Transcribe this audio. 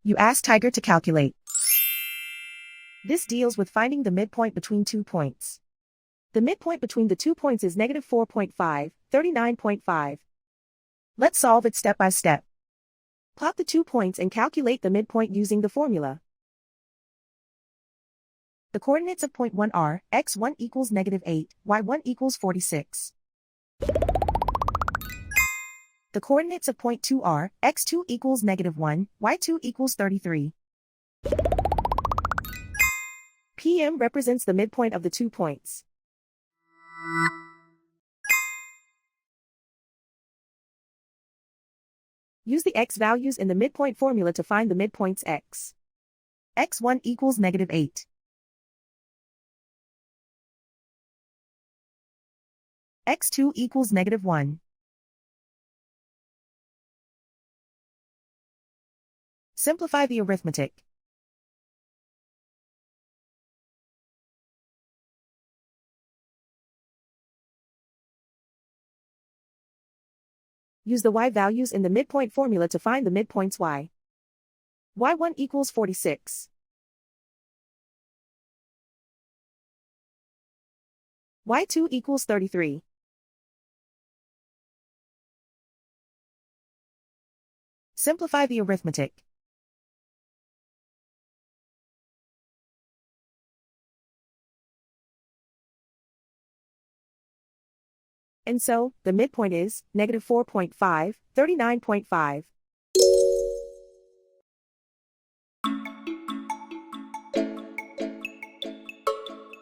You ask Tiger to calculate. This deals with finding the midpoint between 2 points. The midpoint between the 2 points is negative 4.5, 39.5. Let's solve it step by step. Plot the 2 points and calculate the midpoint using the formula. The coordinates of point 1 are, x1 equals negative 8, y1 equals 46. The coordinates of point 2 are, x2 equals negative 1, y2 equals 33. PM represents the midpoint of the 2 points. Use the x values in the midpoint formula to find the midpoints x. x1 equals negative 8. x2 equals negative 1. Simplify the arithmetic. Use the y values in the midpoint formula to find the midpoints y. y1 equals 46. y2 equals 33. Simplify the arithmetic. And so, the midpoint is, negative 4.5, 39.5.